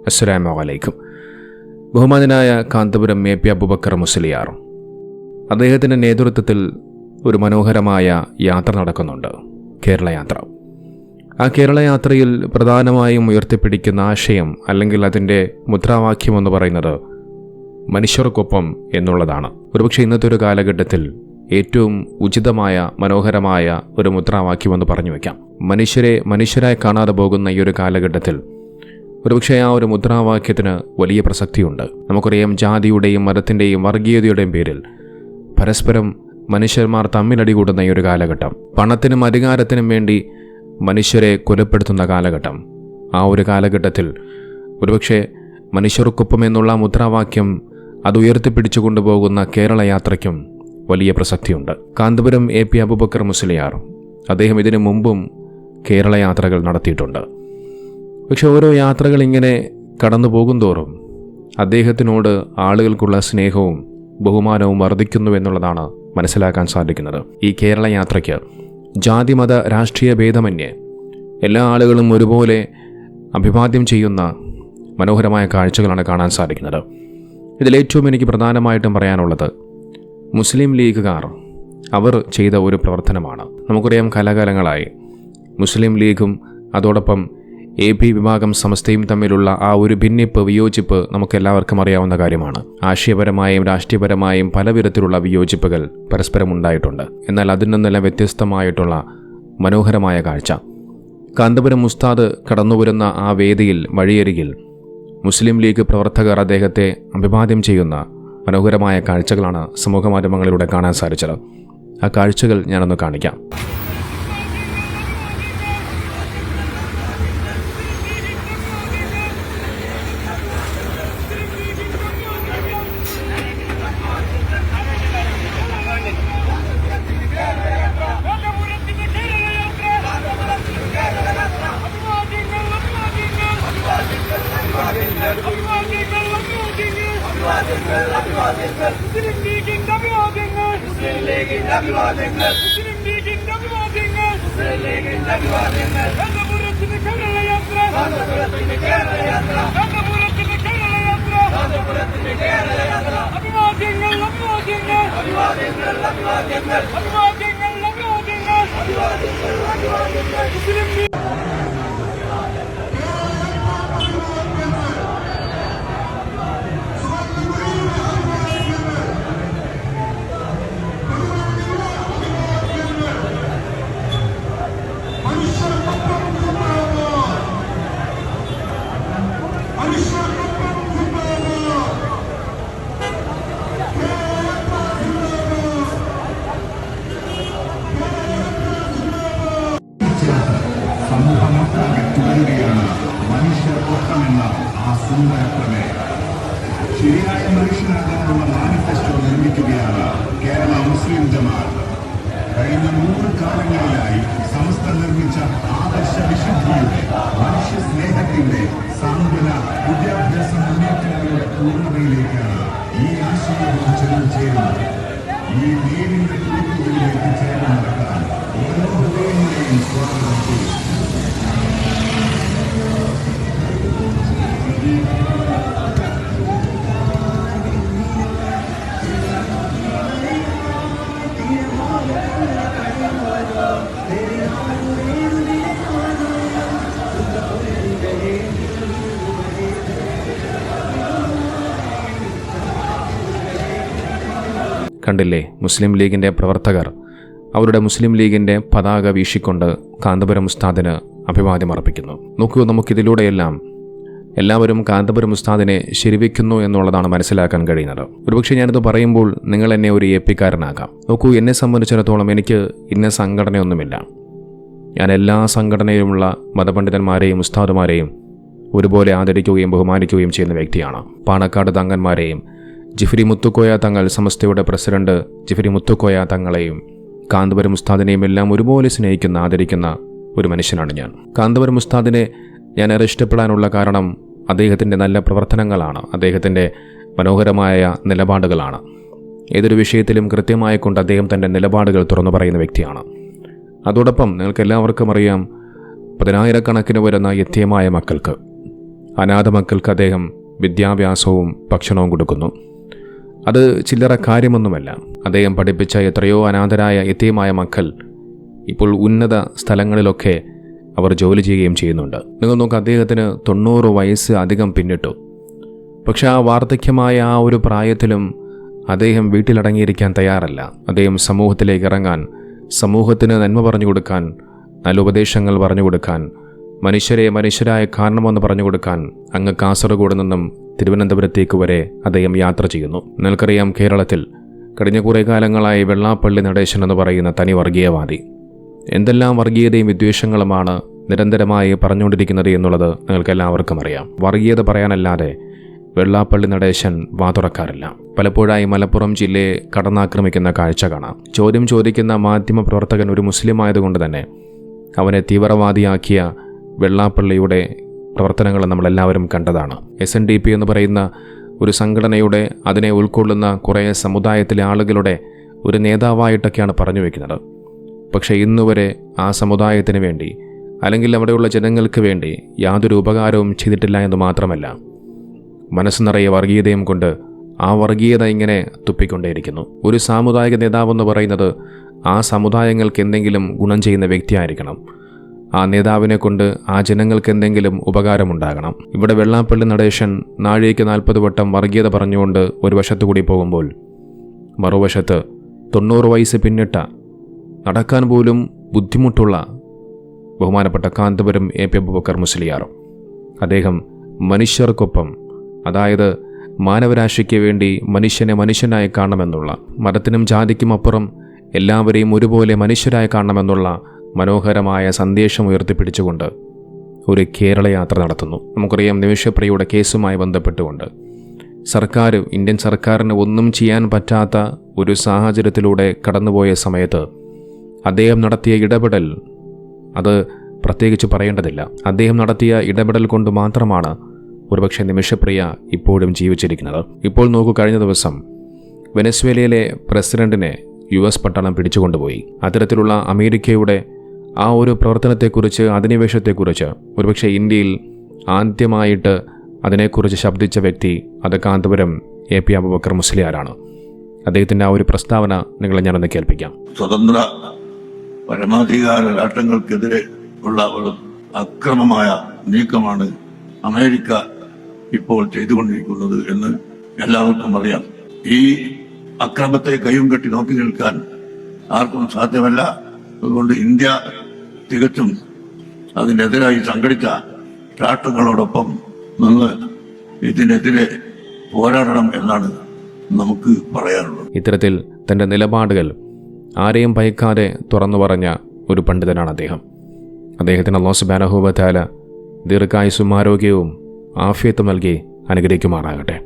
അസ്സലാമു അലൈക്കും. ബഹുമാനനായ കാന്തപുരം എ പി അബൂബക്കർ മുസ്ലിയാർ, അദ്ദേഹത്തിൻ്റെ നേതൃത്വത്തിൽ ഒരു മനോഹരമായ യാത്ര നടക്കുന്നുണ്ട്, കേരള യാത്ര. ആ കേരള യാത്രയിൽ പ്രധാനമായും ഉയർത്തിപ്പിടിക്കുന്ന ആശയം അല്ലെങ്കിൽ അതിൻ്റെ മുദ്രാവാക്യം എന്ന് പറയുന്നത് മനുഷ്യർക്കൊപ്പം എന്നുള്ളതാണ്. ഒരുപക്ഷെ ഇന്നത്തെ ഒരു കാലഘട്ടത്തിൽ ഏറ്റവും ഉചിതമായ മനോഹരമായ ഒരു മുദ്രാവാക്യമെന്ന് പറഞ്ഞു വയ്ക്കാം. മനുഷ്യരായി കാണാതെ പോകുന്ന ഈ ഒരു കാലഘട്ടത്തിൽ ഒരുപക്ഷെ ആ ഒരു മുദ്രാവാക്യത്തിന് വലിയ പ്രസക്തിയുണ്ട്. നമുക്കറിയാം, ജാതിയുടെയും മതത്തിൻ്റെയും വർഗീയതയുടെയും പേരിൽ പരസ്പരം മനുഷ്യന്മാർ തമ്മിലടികൂടുന്ന ഈ ഒരു കാലഘട്ടം, പണത്തിനും അധികാരത്തിനും വേണ്ടി മനുഷ്യരെ കൊലപ്പെടുത്തുന്ന കാലഘട്ടം, ആ ഒരു കാലഘട്ടത്തിൽ ഒരുപക്ഷെ മനുഷ്യർക്കൊപ്പം എന്നുള്ള മുദ്രാവാക്യം അത് ഉയർത്തിപ്പിടിച്ചു കൊണ്ടുപോകുന്ന കേരള യാത്രയ്ക്കും വലിയ പ്രസക്തിയുണ്ട്. കാന്തപുരം എ പി അബൂബക്കർ മുസ്ലിയാർ, അദ്ദേഹം ഇതിനു മുമ്പും കേരള യാത്രകൾ നടത്തിയിട്ടുണ്ട്. പക്ഷെ ഓരോ യാത്രകൾ ഇങ്ങനെ കടന്നു പോകുന്തോറും അദ്ദേഹത്തിനോട് ആളുകൾക്കുള്ള സ്നേഹവും ബഹുമാനവും വർദ്ധിക്കുന്നു എന്നുള്ളതാണ് മനസ്സിലാക്കാൻ സാധിക്കുന്നത്. ഈ കേരള യാത്രയ്ക്ക് ജാതിമത രാഷ്ട്രീയ ഭേദമന്യേ എല്ലാ ആളുകളും ഒരുപോലെ അഭിവാദ്യം ചെയ്യുന്ന മനോഹരമായ കാഴ്ചകളാണ് കാണാൻ സാധിക്കുന്നത്. ഇതിലേറ്റവും എനിക്ക് പ്രധാനമായിട്ടും പറയാനുള്ളത് മുസ്ലിം ലീഗുകാർ അവർ ചെയ്ത ഒരു പ്രവർത്തനമാണ്. നമുക്കറിയാം, കലാകാലങ്ങളായി മുസ്ലിം ലീഗും അതോടൊപ്പം എ പി വിഭാഗം സമസ്തയും തമ്മിലുള്ള ആ ഒരു വിയോജിപ്പ് നമുക്കെല്ലാവർക്കും അറിയാവുന്ന കാര്യമാണ്. ആശയപരമായും രാഷ്ട്രീയപരമായും പല വിധത്തിലുള്ള വിയോജിപ്പുകൾ പരസ്പരം ഉണ്ടായിട്ടുണ്ട്. എന്നാൽ അതിൽ നിന്നെല്ലാം വ്യത്യസ്തമായിട്ടുള്ള മനോഹരമായ കാഴ്ച, കാന്തപുരം ഉസ്താദ് കടന്നുവരുന്ന ആ വേദിയിൽ വഴിയരികിൽ മുസ്ലിം ലീഗ് പ്രവർത്തകർ അദ്ദേഹത്തെ അഭിവാദ്യം ചെയ്യുന്ന മനോഹരമായ കാഴ്ചകളാണ് സമൂഹ മാധ്യമങ്ങളിലൂടെ കാണാൻ സാധിച്ചത്. ആ കാഴ്ചകൾ ഞാനൊന്ന് കാണിക്കാം. ശരിയായ മനുഷ്യനാകാനുള്ള മാനിഫെസ്റ്റോ നിർമ്മിക്കുകയാണ് കേരള മുസ്ലിം ജമാഅത്ത്. കഴിഞ്ഞ 100 കാലങ്ങളിലായി സമസ്ത നിർമ്മിച്ച ആദർശ വിശുദ്ധിയുടെ, മനുഷ്യ സ്നേഹത്തിന്റെ, സാന്ത്വന വിദ്യാഭ്യാസ മുന്നേറ്റങ്ങളുടെ പൂർണ്ണതയിലേക്കാണ് ഈ ആശയബോധം ചേരുന്നത്. ഈ നേരിന്റെ തുറക്കുകളിലേക്ക് ചേർന്ന് നടക്കാൻ ഓരോ ഹൃദയങ്ങളെയും സ്വാഗതം ചെയ്യും. കണ്ടില്ലേ, മുസ്ലിം ലീഗിൻ്റെ പ്രവർത്തകർ അവരുടെ മുസ്ലിം ലീഗിൻ്റെ പതാക വീശിക്കൊണ്ട് കാന്തപുരം ഉസ്താദിന് അഭിവാദ്യം അർപ്പിക്കുന്നു. നോക്കൂ, നമുക്കിതിലൂടെയെല്ലാം എല്ലാവരും കാന്തപുരം ഉസ്താദിനെ ശരിവെക്കുന്നു എന്നുള്ളതാണ് മനസ്സിലാക്കാൻ കഴിയുന്നത്. ഒരുപക്ഷെ ഞാനിത് പറയുമ്പോൾ നിങ്ങൾ എന്നെ ഒരു എപ്പിക്കാരനാക്കാം. നോക്കൂ, എന്നെ സംബന്ധിച്ചിടത്തോളം എനിക്ക് ഇന്ന സംഘടനയൊന്നുമില്ല. ഞാൻ എല്ലാ സംഘടനയിലുമുള്ള മതപണ്ഡിതന്മാരെയും ഉസ്താദുമാരെയും ഒരുപോലെ ആദരിക്കുകയും ബഹുമാനിക്കുകയും ചെയ്യുന്ന വ്യക്തിയാണ്. പാണക്കാട് തങ്ങന്മാരെയും ജിഫ്രി മുത്തുക്കോയ തങ്ങൾ, സമസ്തയുടെ പ്രസിഡന്റ് ജിഫ്രി മുത്തുക്കോയ തങ്ങളെയും കാന്തപുരം ഉസ്താദിനെയും എല്ലാം ഒരുപോലെ സ്നേഹിക്കുന്ന ആദരിക്കുന്ന ഒരു മനുഷ്യനാണ് ഞാൻ. കാന്തപുരം ഉസ്താദിനെ ഞാൻ ഏറെ ഇഷ്ടപ്പെടാനുള്ള കാരണം അദ്ദേഹത്തിൻ്റെ നല്ല പ്രവർത്തനങ്ങളാണ്, അദ്ദേഹത്തിൻ്റെ മനോഹരമായ നിലപാടുകളാണ്. ഏതൊരു വിഷയത്തിലും കൃത്യമായി കൊണ്ട് അദ്ദേഹം തൻ്റെ നിലപാടുകൾ തുറന്നു പറയുന്ന വ്യക്തിയാണ്. അതോടൊപ്പം നിങ്ങൾക്ക് എല്ലാവർക്കും അറിയാം, 10,000 കണക്കിന് വരുന്ന യതീമായ മക്കൾക്ക് അനാഥ മക്കൾക്ക് അദ്ദേഹം വിദ്യാഭ്യാസവും ഭക്ഷണവും കൊടുക്കുന്നു. അത് ചില്ലറ കാര്യമൊന്നുമല്ല. അദ്ദേഹം പഠിപ്പിച്ച എത്രയോ അനാഥരായ യതീമായ മക്കൾ ഇപ്പോൾ ഉന്നത സ്ഥലങ്ങളിലൊക്കെ അവർ ജോലി ചെയ്യുകയും ചെയ്യുന്നുണ്ട്. നിങ്ങൾ നോക്കുക, അദ്ദേഹത്തിന് 90 വയസ്സ് അധികം പിന്നിട്ടു. പക്ഷെ ആ വാർദ്ധക്യമായ ആ ഒരു പ്രായത്തിലും അദ്ദേഹം വീട്ടിലടങ്ങിയിരിക്കാൻ തയ്യാറല്ല. അദ്ദേഹം സമൂഹത്തിലേക്ക് ഇറങ്ങാൻ, സമൂഹത്തിന് നന്മ പറഞ്ഞു കൊടുക്കാൻ, നല്ല ഉപദേശങ്ങൾ പറഞ്ഞു കൊടുക്കാൻ, മനുഷ്യരെ മനുഷ്യരായി കാണണമെന്ന് പറഞ്ഞു കൊടുക്കാൻ അങ്ങ് കാസർഗോഡ് നിന്നും തിരുവനന്തപുരത്തേക്ക് വരെ അദ്ദേഹം യാത്ര ചെയ്യുന്നു. നിങ്ങൾക്കറിയാം, കേരളത്തിൽ കഴിഞ്ഞ കുറേ കാലങ്ങളായി വെള്ളാപ്പള്ളി നടേശൻ എന്ന് പറയുന്ന തനി വർഗീയവാദി എന്തെല്ലാം വർഗീയതയും വിദ്വേഷങ്ങളുമാണ് നിരന്തരമായി പറഞ്ഞുകൊണ്ടിരിക്കുന്നത് എന്നുള്ളത് നിങ്ങൾക്കെല്ലാവർക്കും അറിയാം. വർഗീയത പറയാനല്ലാതെ വെള്ളാപ്പള്ളി നടേശൻ വാതുറക്കാറില്ല. പലപ്പോഴായി മലപ്പുറം ജില്ലയെ കടന്നാക്രമിക്കുന്ന കാഴ്ച കാണാം. ചോദ്യം ചോദിക്കുന്ന മാധ്യമ പ്രവർത്തകൻ ഒരു മുസ്ലിം ആയതുകൊണ്ട് തന്നെ അവനെ തീവ്രവാദിയാക്കിയ വെള്ളാപ്പള്ളിയുടെ പ്രവർത്തനങ്ങൾ നമ്മളെല്ലാവരും കണ്ടതാണ്. SNDP എന്ന് പറയുന്ന ഒരു സംഘടനയുടെ, അതിനെ ഉൾക്കൊള്ളുന്ന കുറേ സമുദായത്തിലെ ആളുകളുടെ ഒരു നേതാവായിട്ടൊക്കെയാണ് പറഞ്ഞു വയ്ക്കുന്നത്. പക്ഷേ ഇന്നുവരെ ആ സമുദായത്തിന് വേണ്ടി അല്ലെങ്കിൽ അവിടെയുള്ള ജനങ്ങൾക്ക് വേണ്ടി യാതൊരു ഉപകാരവും ചെയ്തിട്ടില്ല എന്ന് മാത്രമല്ല, മനസ്സ് നിറയെ വർഗീയതയും കൊണ്ട് ആ വർഗീയത ഇങ്ങനെ തുപ്പിക്കൊണ്ടേയിരിക്കുന്നു. ഒരു സാമുദായിക നേതാവെന്ന് പറയുന്നത് ആ സമുദായങ്ങൾക്ക് എന്തെങ്കിലും ഗുണം ചെയ്യുന്ന വ്യക്തിയായിരിക്കണം. ആ നേതാവിനെ കൊണ്ട് ആ ജനങ്ങൾക്ക് എന്തെങ്കിലും ഉപകാരമുണ്ടാകണം. ഇവിടെ വെള്ളാപ്പള്ളി നടേശൻ നാഴികയ്ക്ക് 40 വട്ടം വർഗീയത പറഞ്ഞുകൊണ്ട് ഒരു വശത്തുകൂടി പോകുമ്പോൾ, മറുവശത്ത് 90 വയസ്സ് പിന്നിട്ട, നടക്കാൻ പോലും ബുദ്ധിമുട്ടുള്ള ബഹുമാനപ്പെട്ട കാന്തപുരം AP അബൂബക്കർ മുസ്ലിയാർ, അദ്ദേഹം മനുഷ്യർക്കൊപ്പം, അതായത് മാനവരാശിക്ക് വേണ്ടി മനുഷ്യനെ മനുഷ്യനായി കാണണമെന്നുള്ള, മതത്തിനും ജാതിക്കും അപ്പുറം എല്ലാവരെയും ഒരുപോലെ മനുഷ്യരായി കാണണമെന്നുള്ള മനോഹരമായ സന്ദേശം ഉയർത്തിപ്പിടിച്ചുകൊണ്ട് ഒരു കേരള യാത്ര നടത്തുന്നു. നമുക്കറിയാം, നിമിഷപ്രിയയുടെ കേസുമായി ബന്ധപ്പെട്ടുകൊണ്ട് ഇന്ത്യൻ സർക്കാരിന് ഒന്നും ചെയ്യാൻ പറ്റാത്ത ഒരു സാഹചര്യത്തിലൂടെ കടന്നുപോയ സമയത്ത് അദ്ദേഹം നടത്തിയ ഇടപെടൽ, അത് പ്രത്യേകിച്ച് പറയേണ്ടതില്ല. അദ്ദേഹം നടത്തിയ ഇടപെടൽ കൊണ്ട് മാത്രമാണ് ഒരുപക്ഷെ നിമിഷപ്രിയ ഇപ്പോഴും ജീവിച്ചിരിക്കുന്നത്. ഇപ്പോൾ നോക്കൂ, കഴിഞ്ഞ ദിവസം വെനസ്വേലയിലെ പ്രസിഡന്റിനെ US പട്ടാളം പിടിച്ചുകൊണ്ടുപോയി. അത്തരത്തിലുള്ള അമേരിക്കയുടെ ആ ഒരു പ്രവർത്തനത്തെക്കുറിച്ച്, അധിനിവേശത്തെക്കുറിച്ച് ഒരുപക്ഷെ ഇന്ത്യയിൽ ആദ്യമായിട്ട് അതിനെക്കുറിച്ച് ശബ്ദിച്ച വ്യക്തി അത് കാന്തപുരം AP അബൂബക്കർ മുസ്ലിയാരാണ്. അദ്ദേഹത്തിൻ്റെ ആ ഒരു പ്രസ്താവന നിങ്ങളെ ഞാനൊന്ന് കേൾപ്പിക്കാം. സ്വതന്ത്ര പരമാധികാര രാഷ്ട്രങ്ങൾക്കെതിരെ ഉള്ള ഒരു അക്രമമായ നീക്കമാണ് അമേരിക്ക ഇപ്പോൾ ചെയ്തുകൊണ്ടിരിക്കുന്നത് എന്ന് എല്ലാവർക്കും അറിയാം. ഈ അക്രമത്തെ കയ്യും കെട്ടി നോക്കി നിൽക്കാൻ ആർക്കും സാധ്യമല്ല. അതുകൊണ്ട് ഇന്ത്യ തികച്ചും അതിനെതിരായി സംഘടിച്ച രാഷ്ട്രങ്ങളോടൊപ്പം നിന്ന് ഇതിനെതിരെ പോരാടണം എന്നാണ് നമുക്ക് പറയാനുള്ളത്. ഇത്തരത്തിൽ തൻ്റെ നിലപാടുകൾ ആരെയും ഭയക്കാതെ തുറന്നു പറഞ്ഞ ഒരു പണ്ഡിതനാണ് അദ്ദേഹം. അദ്ദേഹത്തിന് അല്ലാഹു സുബ്ഹാനഹു വ തആല ദീർഘായുസ്സും ആരോഗ്യവും ആഫിയത്തും നൽകി അനുഗ്രഹിക്കുമാറാകട്ടെ.